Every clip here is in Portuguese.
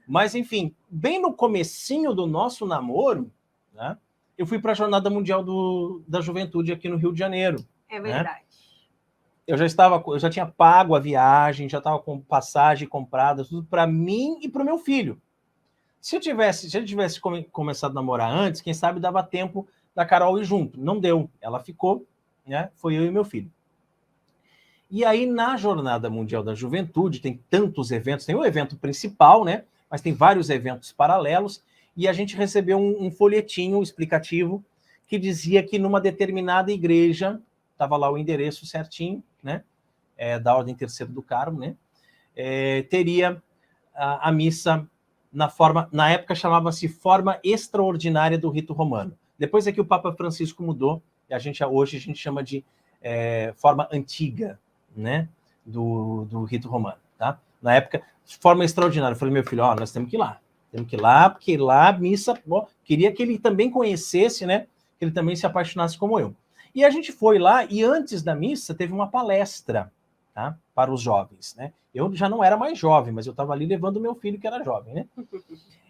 Mas, enfim, bem no comecinho do nosso namoro, né, eu fui para a Jornada Mundial da Juventude aqui no Rio de Janeiro. É verdade. Né? Eu já tinha pago a viagem, já estava com passagem comprada, tudo para mim e para o meu filho. Se ele tivesse começado a namorar antes, quem sabe dava tempo da Carol ir junto. Não deu. Ela ficou, né? Foi eu e meu filho. E aí, na Jornada Mundial da Juventude, tem tantos eventos, tem o evento principal, né? Mas tem vários eventos paralelos, e a gente recebeu um folhetinho explicativo que dizia que numa determinada igreja, estava lá o endereço certinho, né? Da Ordem Terceiro do Carmo, né? Teria a missa na época chamava-se forma extraordinária do rito romano. Depois é que o Papa Francisco mudou, e hoje a gente chama de forma antiga, né, do rito romano, tá? Na época, forma extraordinária. Eu falei, meu filho, nós temos que ir lá, porque lá a missa, queria que ele também conhecesse, né, que ele também se apaixonasse como eu. E a gente foi lá, e antes da missa teve uma palestra, tá, para os jovens, né? Eu já não era mais jovem, mas eu estava ali levando o meu filho que era jovem, né?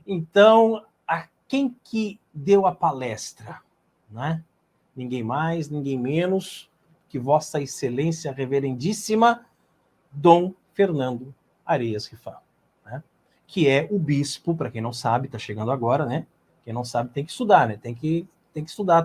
Então, quem que deu a palestra, né? Ninguém mais, ninguém menos que Vossa Excelência Reverendíssima Dom Fernando Areias Rifal, né? Que é o bispo, para quem não sabe, está chegando agora, né? Quem não sabe tem que estudar, né? Tem que estudar,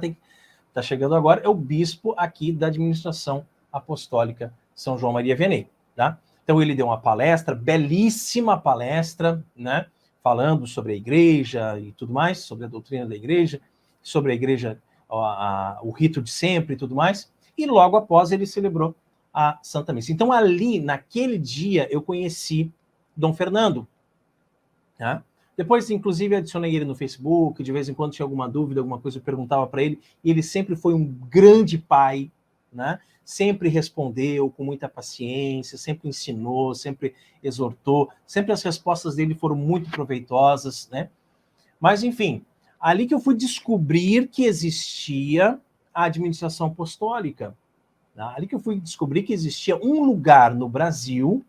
tá chegando agora, é o bispo aqui da administração apostólica São João Maria Vianney, tá? Então ele deu uma palestra, belíssima palestra, né? Falando sobre a igreja e tudo mais, sobre a doutrina da igreja, sobre a igreja, o rito de sempre e tudo mais. E logo após ele celebrou a Santa Missa. Então ali, naquele dia, eu conheci Dom Fernando, tá? Depois, inclusive, adicionei ele no Facebook, de vez em quando tinha alguma dúvida, alguma coisa, eu perguntava para ele, e ele sempre foi um grande pai, né? Sempre respondeu com muita paciência, sempre ensinou, sempre exortou, sempre as respostas dele foram muito proveitosas, né? Mas, enfim, ali que eu fui descobrir que existia a administração apostólica, tá? Ali que eu fui descobrir que existia um lugar no Brasil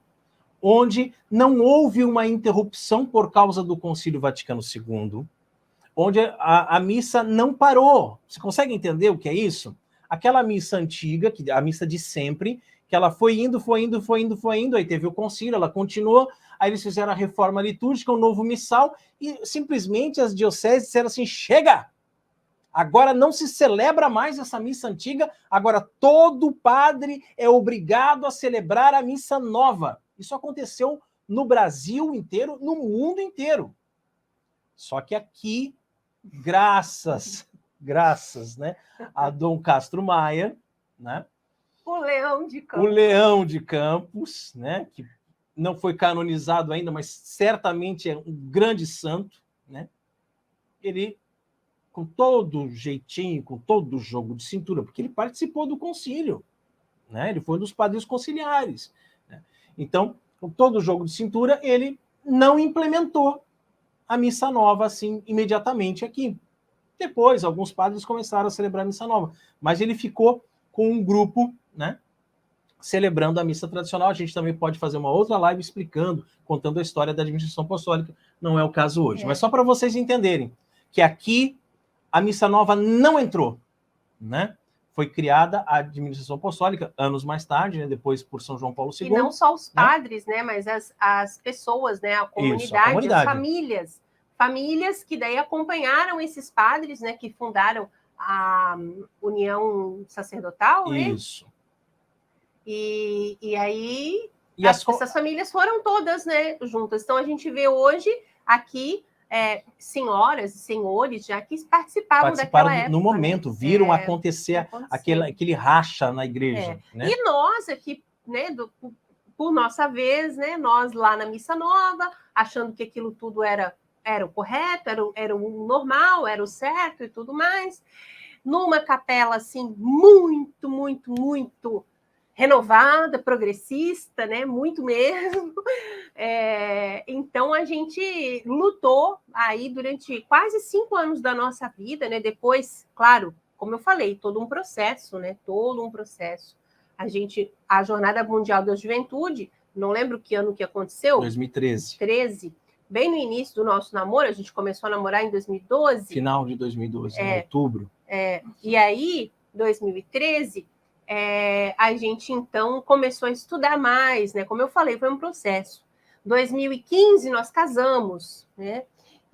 onde não houve uma interrupção por causa do Concílio Vaticano II, onde a missa não parou. Você consegue entender o que é isso? Aquela missa antiga, a missa de sempre, que ela foi indo, aí teve o concílio, ela continuou, aí eles fizeram a reforma litúrgica, um novo missal, e simplesmente as dioceses disseram assim, chega! Agora não se celebra mais essa missa antiga, agora todo padre é obrigado a celebrar a missa nova. Isso aconteceu no Brasil inteiro, no mundo inteiro. Só que aqui, graças, né, a Dom Castro Maia, né, o Leão de Campos, né, que não foi canonizado ainda, mas certamente é um grande santo, né, ele, com todo jeitinho, com todo jogo de cintura, porque ele participou do concílio, né, ele foi um dos padrinhos conciliares, né, então, com todo o jogo de cintura, ele não implementou a missa nova assim imediatamente aqui. Depois, alguns padres começaram a celebrar a missa nova, mas ele ficou com um grupo, né, celebrando a missa tradicional. A gente também pode fazer uma outra live explicando, contando a história da administração apostólica, não é o caso hoje. Mas só para vocês entenderem que aqui a missa nova não entrou, né? Foi criada a administração apostólica anos mais tarde, né, depois por São João Paulo II. E não só os padres, né, mas as pessoas, né, a comunidade, as famílias que daí acompanharam esses padres, né, que fundaram a União Sacerdotal, Isso. Né? E aí essas famílias foram todas, né, juntas. Então a gente vê hoje aqui senhoras e senhores já que participaram daquela época. No momento, né? Viram acontecer aquele racha na igreja. Né? E nós aqui, né, por nossa vez, né, nós lá na Missa Nova, achando que aquilo tudo era o correto, era o normal, era o certo e tudo mais, numa capela assim muito, muito, muito renovada, progressista, né? Muito mesmo. Então a gente lutou aí durante quase 5 anos da nossa vida, né? Depois, claro, como eu falei, todo um processo, né? Todo um processo. A Jornada Mundial da Juventude, não lembro que ano que aconteceu. 2013. bem no início do nosso namoro, a gente começou a namorar em 2012. Final de 2012, em outubro. E aí, 2013, a gente então começou a estudar mais, né? Como eu falei, foi um processo. 2015 nós casamos, né?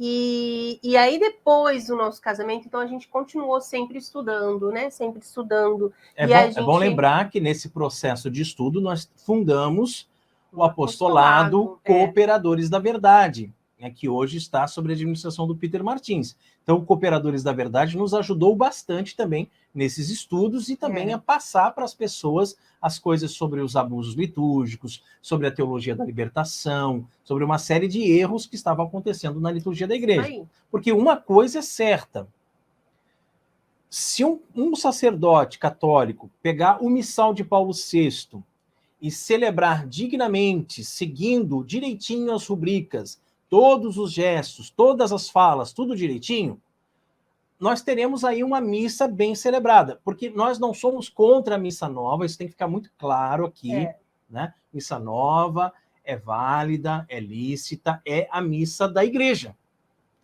E aí, depois do nosso casamento, então a gente continuou sempre estudando, né? Sempre estudando. É bom lembrar que nesse processo de estudo nós fundamos o apostolado Cooperadores da Verdade, né, que hoje está sob a administração do Peter Martins. Então, o Cooperadores da Verdade nos ajudou bastante também nesses estudos e também a passar para as pessoas as coisas sobre os abusos litúrgicos, sobre a teologia da libertação, sobre uma série de erros que estavam acontecendo na liturgia da igreja. Porque uma coisa é certa: se um sacerdote católico pegar o missal de Paulo VI e celebrar dignamente, seguindo direitinho as rubricas, todos os gestos, todas as falas, tudo direitinho, nós teremos aí uma missa bem celebrada, porque nós não somos contra a missa nova, isso tem que ficar muito claro aqui, né? Missa nova é válida, é lícita, é a missa da igreja.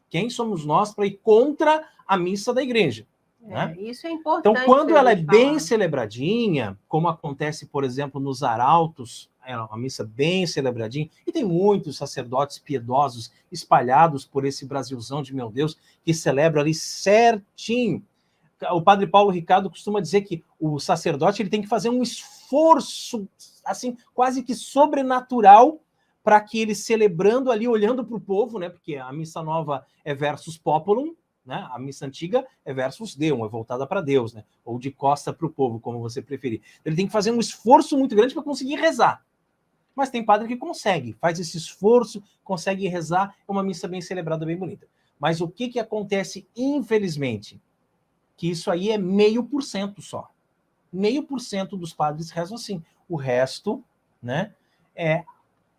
Quem somos nós para ir contra a missa da igreja? Né? Isso é importante. Então, quando ela é bem celebradinha, como acontece, por exemplo, nos arautos, é uma missa bem celebradinha, e tem muitos sacerdotes piedosos espalhados por esse Brasilzão de meu Deus, que celebram ali certinho. O padre Paulo Ricardo costuma dizer que o sacerdote ele tem que fazer um esforço, assim, quase que sobrenatural, para que ele celebrando ali, olhando para o povo, né? Porque a missa nova é versus populum, né? A missa antiga é versus Deum, é voltada para Deus, né? Ou de costa para o povo, como você preferir. Ele tem que fazer um esforço muito grande para conseguir rezar. Mas tem padre que consegue, faz esse esforço, consegue rezar, é uma missa bem celebrada, bem bonita. Mas o que acontece, infelizmente? Que isso aí é 0,5% só. 0,5% dos padres rezam assim. O resto, né, é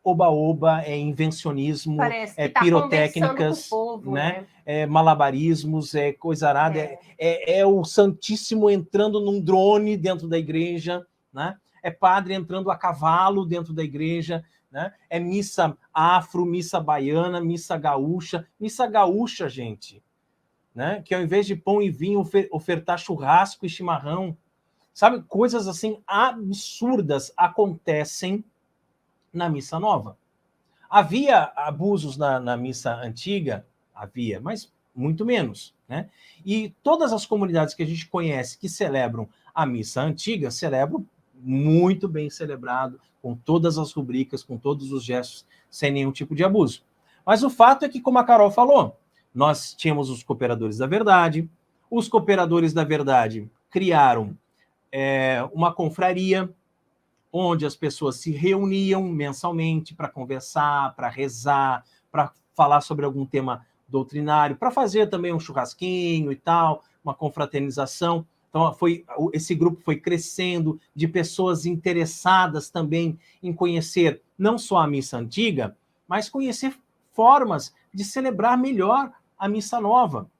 oba-oba, é invencionismo, é pirotécnicas, povo, né? É malabarismos, é coisa arada, é o Santíssimo entrando num drone dentro da igreja, né? É padre entrando a cavalo dentro da igreja, né? É missa afro, missa baiana, missa gaúcha, gente, né? Que ao invés de pão e vinho ofertar churrasco e chimarrão, sabe? Coisas assim absurdas acontecem na missa nova. Havia abusos na missa antiga? Havia, mas muito menos, né? E todas as comunidades que a gente conhece que celebram a missa antiga, celebram muito bem celebrado, com todas as rubricas, com todos os gestos, sem nenhum tipo de abuso. Mas o fato é que, como a Carol falou, nós tínhamos os Cooperadores da Verdade, os Cooperadores da Verdade criaram uma confraria, onde as pessoas se reuniam mensalmente para conversar, para rezar, para falar sobre algum tema doutrinário, para fazer também um churrasquinho e tal, uma confraternização. Então, esse grupo foi crescendo de pessoas interessadas também em conhecer não só a missa antiga, mas conhecer formas de celebrar melhor a missa nova.